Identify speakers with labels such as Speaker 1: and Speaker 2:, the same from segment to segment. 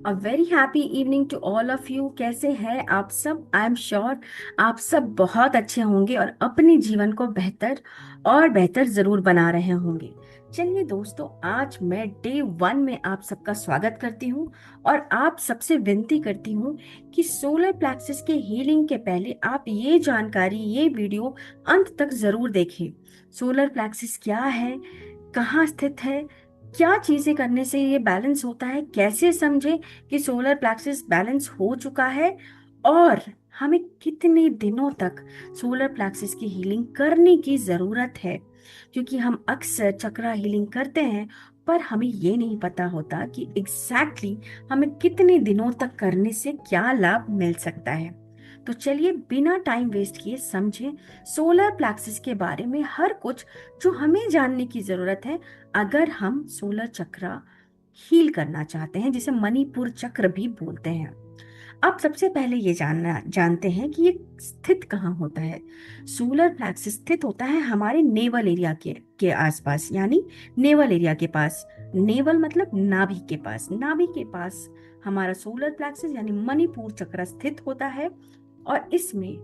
Speaker 1: A very happy evening to all of you. कैसे हैं आप सब? आई एम श्योर आप सब बहुत अच्छे होंगे और अपने जीवन को बेहतर और बेहतर जरूर बना रहे होंगे। चलिए दोस्तों, आज मैं डे 1 में आप सबका स्वागत करती हूँ और आप सबसे विनती करती हूँ कि सोलर प्लेक्सिस के हीलिंग के पहले आप ये जानकारी, ये वीडियो अंत तक जरूर देखें। सोलर प्लेक्सिस क्या है, कहाँ स्थित है, क्या चीजें करने से ये बैलेंस होता है, कैसे समझे कि सोलर प्लेक्सिस बैलेंस हो चुका है और हमें कितने दिनों तक सोलर प्लेक्सिस की हीलिंग करने की जरूरत है। क्योंकि हम अक्सर चक्रा हीलिंग करते हैं पर हमें ये नहीं पता होता कि एग्जैक्टली हमें कितने दिनों तक करने से क्या लाभ मिल सकता है। तो चलिए बिना टाइम वेस्ट किए समझें सोलर प्लेक्सिस के बारे में हर कुछ जो हमें जानने की जरूरत है अगर हम सोलर चक्र हील करना चाहते हैं, जिसे मणिपुर चक्र भी बोलते हैं। अब सबसे पहले ये जानते हैं कि ये स्थित कहाँ होता है। सोलर प्लेक्सिस स्थित होता है हमारे नेवल एरिया के आसपास, यानी नेवल एरिया के पास। नेवल मतलब नाभि के पास, नाभि के पास हमारा सोलर प्लेक्सिस यानी मणिपुर चक्र स्थित होता है। और इसमें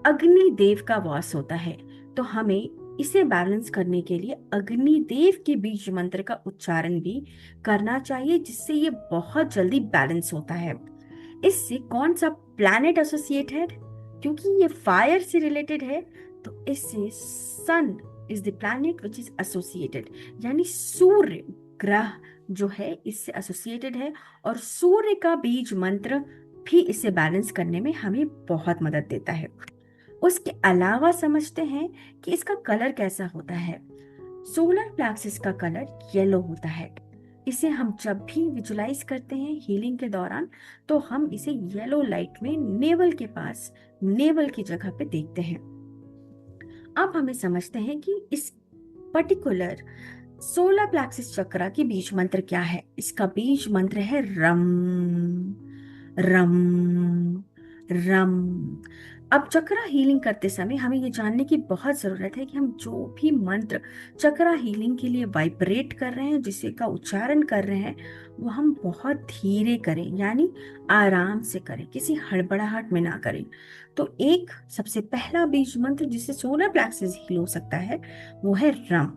Speaker 1: अग्नि देव का वास होता है। तो हमें इसे बैलेंस करने के लिए अग्नि देव के बीज मंत्र का उच्चारण भी करना चाहिए, जिससे ये बहुत जल्दी बैलेंस होता है। इससे कौन सा प्लैनेट एसोसिएटेड, क्योंकि ये फायर से रिलेटेड है, तो इससे sun is the planet which is associated, यानी सूर्य ग्रह जो है इससे एसोसिएटेड है। और सूर्य का बीज मंत्र भी इसे बैलेंस करने में हमें बहुत मदद देता है। उसके अलावा समझते हैं कि इसका कलर कैसा होता है। सोलर प्लेक्सिस का कलर येलो होता है। इसे हम जब भी विजुलाइज करते हैं हीलिंग के दौरान, तो हम इसे येलो लाइट में नेवल के पास, नेवल की जगह पे देखते हैं। अब हमें समझते हैं कि इस पर्टिकुलर सोलर प्लेक्सिस चक्र की बीज मंत्र क्या है। इसका बीज मंत्र है रम, रम, रम। अब चक्रा हीलिंग करते समय हमें ये जानने की बहुत जरूरत है कि हम जो भी मंत्र चक्रा हीलिंग के लिए वाइब्रेट कर रहे हैं, जिसे का उच्चारण कर रहे हैं, वो हम बहुत धीरे करें, यानी आराम से करें, किसी हड़बड़ाहट में ना करें। तो एक सबसे पहला बीज मंत्र जिससे सोलर प्लेक्सिस हील हो सकता है वो है रम।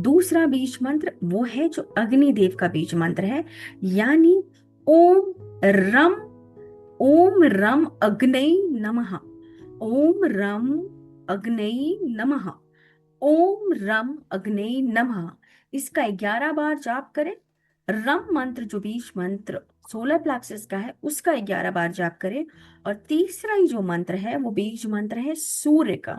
Speaker 1: दूसरा बीज मंत्र वो है जो अग्निदेव का बीज मंत्र है, यानी ओम रम, ओम रम अग्नई नमः, ओम रम अग्नई नमः, ओम रम अग्नई नमः। इसका 11 बार जाप करें। रम मंत्र जो बीज मंत्र सोलर प्लेक्सस का है उसका 11 बार जाप करें। और तीसरा ही जो मंत्र है वो बीज मंत्र है सूर्य का,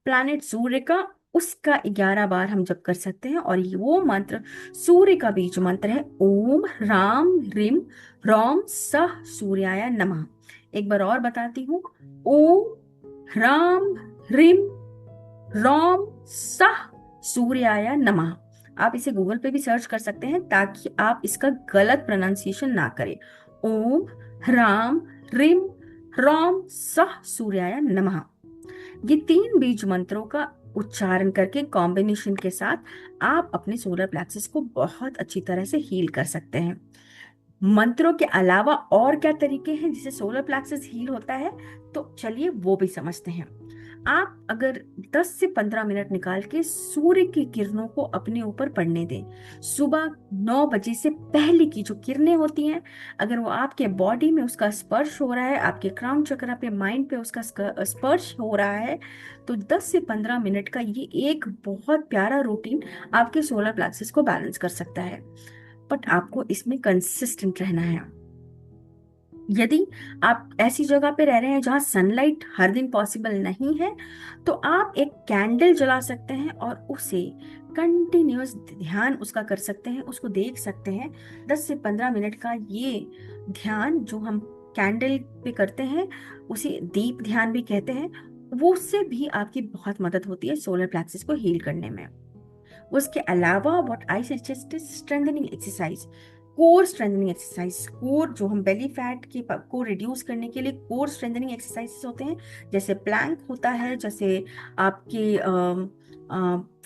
Speaker 1: प्लैनेट सूर्य का, उसका 11 बार हम जप कर सकते हैं। और ये वो मंत्र सूर्य का बीज मंत्र है ओम राम ह्रीम रौम सह सूर्याय नमः। एक बार और बताती हूँ, ओम राम ह्रीम रौम सह सूर्याय नमः। आप इसे गूगल पे भी सर्च कर सकते हैं ताकि आप इसका गलत प्रोनाउंसिएशन ना करें। ओम ह्राम ह्रीम रौम सह सूर्याय नमः। ये 3 बीज मंत्रों का उच्चारण करके कॉम्बिनेशन के साथ आप अपने सोलर प्लेक्सस को बहुत अच्छी तरह से हील कर सकते हैं। मंत्रों के अलावा और क्या तरीके हैं जिससे सोलर प्लेक्सस हील होता है, तो चलिए वो भी समझते हैं। आप अगर 10 से 15 मिनट निकाल के सूर्य की किरणों को अपने ऊपर पड़ने दें, सुबह 9 बजे से पहले की जो किरणें होती हैं, अगर वो आपके बॉडी में उसका स्पर्श हो रहा है, आपके क्राउन चक्र पे, माइंड पे उसका स्पर्श हो रहा है, तो 10 से 15 मिनट का ये एक बहुत प्यारा रूटीन आपके सोलर प्लेक्सस को बैलेंस कर सकता है। बट आपको इसमें कंसिस्टेंट रहना है। यदि आप ऐसी जगह पे रह रहे हैं जहां सनलाइट हर दिन पॉसिबल नहीं है, तो आप एक कैंडल जला सकते हैं और उसे कंटिन्यूअस ध्यान उसका कर सकते हैं, उसको देख सकते हैं। 10 से 15 मिनट का ये ध्यान जो हम कैंडल पे करते हैं उसे दीप ध्यान भी कहते हैं। वो उससे भी आपकी बहुत मदद होती है सोलर प्लेक्सस को हील करने में। उसके अलावा what I suggest is strengthening exercise, core strengthening exercise. Core जो हम बेली फैट की को रिड्यूस करने के लिए कोर स्ट्रेंथनिंग एक्सरसाइजेस होते हैं, जैसे प्लैंक होता है, जैसे आपके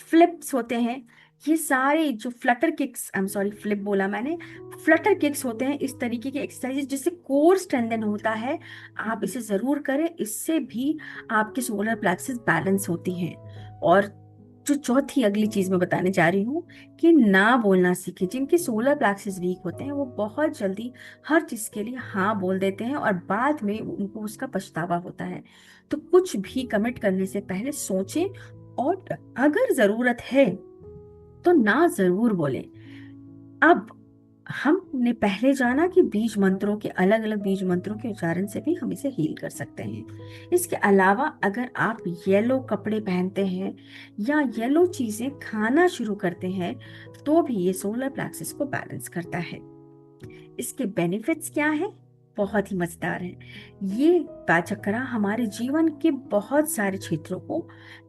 Speaker 1: फ्लिप्स होते हैं, ये सारे जो Flutter kicks, I am sorry flip बोला मैंने, फ्लटर किक्स होते हैं, इस तरीके के एक्सरसाइजेस जिससे कोर स्ट्रेंथन होता है, आप इसे जरूर करें। इससे भी आपके सोलर प्लेक्सस बैलेंस होती हैं। और जो चौथी अगली चीज मैं बताने जा रही हूँ कि ना बोलना सीखें। जिनके सोलर प्लेक्सस वीक होते हैं वो बहुत जल्दी हर चीज के लिए हाँ बोल देते हैं और बाद में उनको उसका पछतावा होता है। तो कुछ भी कमिट करने से पहले सोचें, और अगर जरूरत है तो ना जरूर बोलें। अब हमने पहले जाना कि बीज मंत्रों के, अलग अलग बीज मंत्रों के उच्चारण से भी हम इसे हील कर सकते हैं। इसके अलावा अगर आप येलो कपड़े पहनते हैं या येलो चीजें खाना शुरू करते हैं तो भी ये सोलर प्लेक्सस को बैलेंस करता है। इसके बेनिफिट्स क्या है? बहुत ही मजेदार है। ये चक्रा हमारे जीवन के बहुत सारे क्षेत्रों को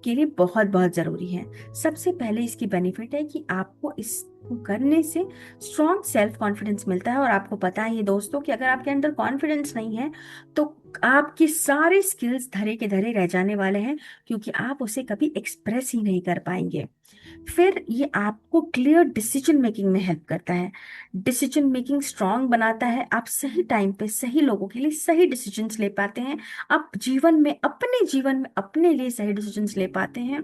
Speaker 1: के लिए बहुत बहुत जरूरी है। सबसे पहले इसकी बेनिफिट है कि आपको इसको करने से स्ट्रॉन्ग सेल्फ कॉन्फिडेंस मिलता है। और आपको पता है ये दोस्तों कि अगर आपके अंदर कॉन्फिडेंस नहीं है तो आपके सारे स्किल्स धरे के धरे रह जाने वाले हैं, क्योंकि आप उसे कभी एक्सप्रेस ही नहीं कर पाएंगे। फिर ये आपको क्लियर डिसीजन मेकिंग में हेल्प करता है, डिसीजन मेकिंग स्ट्रांग बनाता है। आप सही टाइम पे सही लोगों के लिए सही डिसीजंस ले पाते हैं। आप जीवन में अपने लिए सही डिसीजंस ले पाते हैं।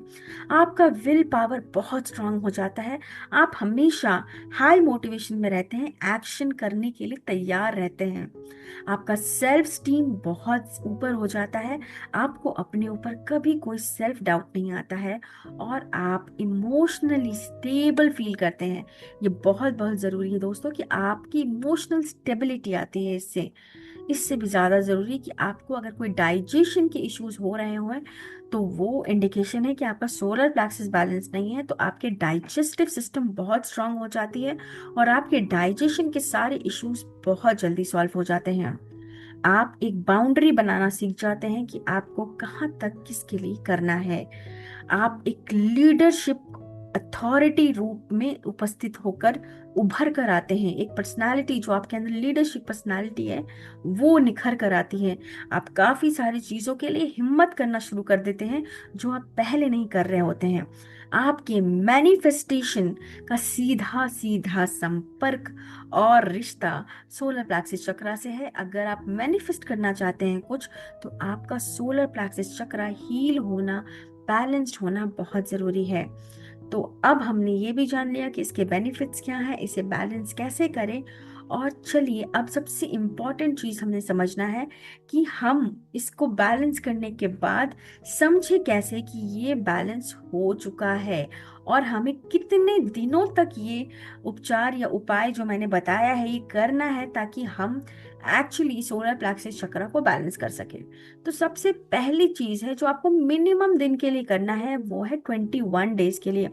Speaker 1: आपका विल पावर बहुत स्ट्रांग हो जाता है। आप हमेशा हाई मोटिवेशन में रहते हैं, एक्शन करने के लिए तैयार रहते हैं। आपका सेल्फ स्टीम बहुत ऊपर हो जाता है। आपको अपने ऊपर कभी कोई सेल्फ डाउट नहीं आता है और आप इमोशनली स्टेबल फील करते हैं। ये बहुत बहुत जरूरी है दोस्तों कि आपकी इमोशनल स्टेबिलिटी आती है इससे। इससे भी ज्यादा जरूरी है कि आपको अगर कोई डाइजेशन के इश्यूज हो रहे हो तो वो इंडिकेशन है कि आपका सोलर प्लेक्सस बैलेंस नहीं है। तो आपके डाइजेस्टिव सिस्टम बहुत स्ट्रांग हो जाती है और आपके डाइजेशन के सारे इश्यूज बहुत जल्दी सॉल्व हो जाते हैं। आप एक बाउंड्री बनाना सीख जाते हैं कि आपको कहाँ तक किसके लिए करना है। आप एक लीडरशिप अथॉरिटी रूप में उपस्थित होकर उभर कर आते हैं। एक पर्सनालिटी जो आपके अंदर लीडरशिप पर्सनालिटी है वो निखर कर आती है। आप काफी सारी चीजों के लिए हिम्मत करना शुरू कर देते हैं जो आप पहले नहीं कर रहे होते हैं। आपके मैनिफेस्टेशन का सीधा सीधा संपर्क और रिश्ता सोलर प्लेक्सस चक्रा से है। अगर आप मैनिफेस्ट करना चाहते हैं कुछ, तो आपका सोलर प्लेक्सस चक्रा हील होना, बैलेंस्ड होना बहुत जरूरी है। तो अब हमने ये भी जान लिया कि इसके बेनिफिट्स क्या है, इसे बैलेंस कैसे करें। और चलिए अब सबसे इम्पोर्टेंट चीज हमने समझना है कि हम इसको बैलेंस करने के बाद समझे कैसे कि ये बैलेंस हो चुका है और हमें कितने दिनों तक ये उपचार या उपाय जो मैंने बताया है ये करना है ताकि हम एक्चुअली सोलर प्लेक्सस चक्र को बैलेंस कर सके। तो सबसे पहली चीज है जो आपको मिनिमम दिन के लिए करना है वो है 21 डेज के लिए।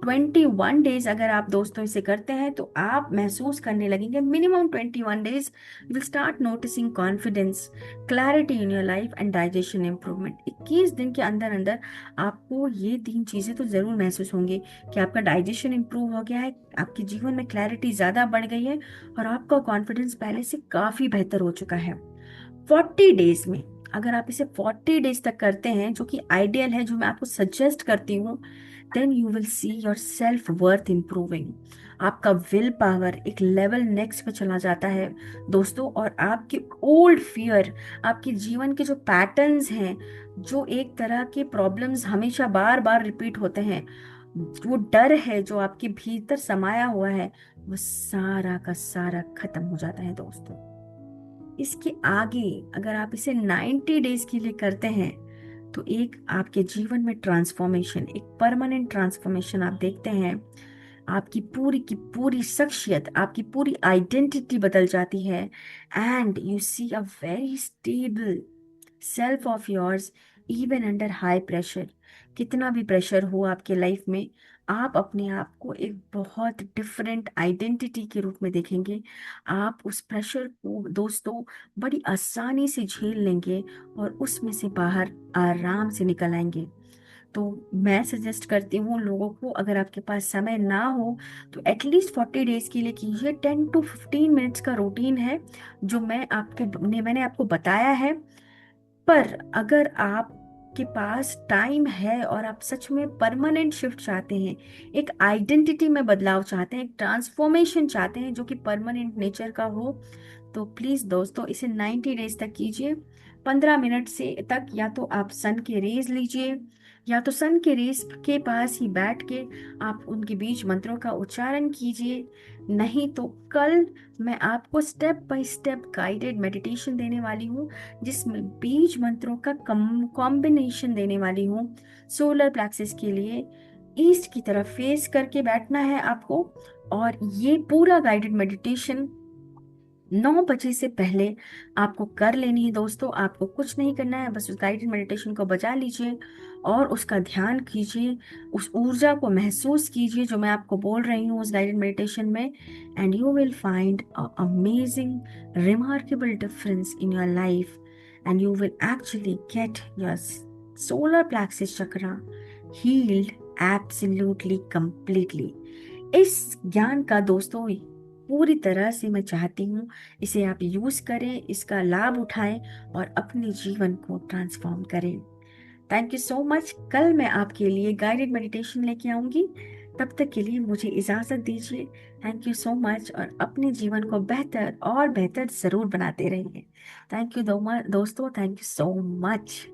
Speaker 1: 21 डेज अगर आप दोस्तों इसे करते हैं तो आप महसूस करने लगेंगे, minimum 21 days will start noticing confidence, clarity in your life and digestion improvement. 21 दिन के अंदर अंदर आपको ये 3 चीजें तो जरूर महसूस होंगी कि आपका डाइजेशन इंप्रूव हो गया है, आपके जीवन में क्लैरिटी ज्यादा बढ़ गई है और आपका कॉन्फिडेंस पहले से काफी बेहतर हो चुका है। 40 डेज में अगर आप इसे 40 डेज तक करते हैं, जो कि आइडियल है, जो मैं आपको सजेस्ट करती हूँ, then you will see your self worth improving. आपका विल पावर एक लेवल नेक्स्ट पे चला जाता है दोस्तों। और आपके ओल्ड फियर, आपके जीवन के जो पैटर्न्स हैं, जो एक तरह के प्रॉब्लम्स हमेशा बार बार रिपीट होते हैं, वो डर है जो आपके भीतर समाया हुआ है, वो सारा का सारा खत्म हो जाता है दोस्तों। इसके आगे अगर आप इसे 90 डेज के लिए करते हैं तो एक आपके जीवन में ट्रांसफॉर्मेशन, एक परमानेंट ट्रांसफॉर्मेशन आप देखते हैं। आपकी पूरी की पूरी शख्सियत, आपकी पूरी आइडेंटिटी बदल जाती है and you see a very stable self of yours even under high pressure. कितना भी प्रेशर हो आपके लाइफ में, आप अपने आप को एक बहुत डिफरेंट आइडेंटिटी के रूप में देखेंगे। आप उस प्रेशर को दोस्तों बड़ी आसानी से झेल लेंगे और उसमें से बाहर आराम से निकल आएंगे। तो मैं सजेस्ट करती हूँ लोगों को, अगर आपके पास समय ना हो तो एटलीस्ट 40 डेज के लिए कीजिए। 10 to 15 मिनट्स का रूटीन है जो मैंने आपको बताया है। पर अगर आप के पास टाइम है और आप सच में परमानेंट शिफ्ट चाहते हैं, एक आइडेंटिटी में बदलाव चाहते हैं, एक ट्रांसफॉर्मेशन चाहते हैं जो कि परमानेंट नेचर का हो, तो प्लीज दोस्तों इसे 90 डेज तक कीजिए। 15 मिनट से तक या तो आप सन के रेज लीजिए, या तो सन के रेज के पास ही बैठ के आप उनके बीज मंत्रों का उच्चारण कीजिए। नहीं तो कल मैं आपको step by step guided meditation देने वाली हूँ, जिसमें बीज मंत्रों का कॉम्बिनेशन देने वाली हूँ। सोलर प्लेक्सिस के लिए ईस्ट की तरफ फेस करके बैठना है आपको, और ये पूरा गाइडेड मेडिटेशन 9 बजे से पहले आपको कर लेनी है दोस्तों। आपको कुछ नहीं करना है, बस उस गाइडेड मेडिटेशन को बजा लीजिए और उसका ध्यान कीजिए, उस ऊर्जा को महसूस कीजिए जो मैं आपको बोल रही हूँ उस गाइडेड मेडिटेशन में, and you will find a amazing remarkable difference in your life, and you will actually get your solar plexus chakra healed absolutely completely. इस ज्ञान का दोस्तों पूरी तरह से मैं चाहती हूँ इसे आप यूज करें, इसका लाभ उठाएं और अपने जीवन को ट्रांसफॉर्म करें। Thank you so much. कल मैं आपके लिए गाइडेड मेडिटेशन लेके आऊंगी। तब तक के लिए मुझे इजाजत दीजिए। थैंक यू सो मच, और अपने जीवन को बेहतर और बेहतर जरूर बनाते रहिए। थैंक यू दोस्तों, थैंक यू सो मच।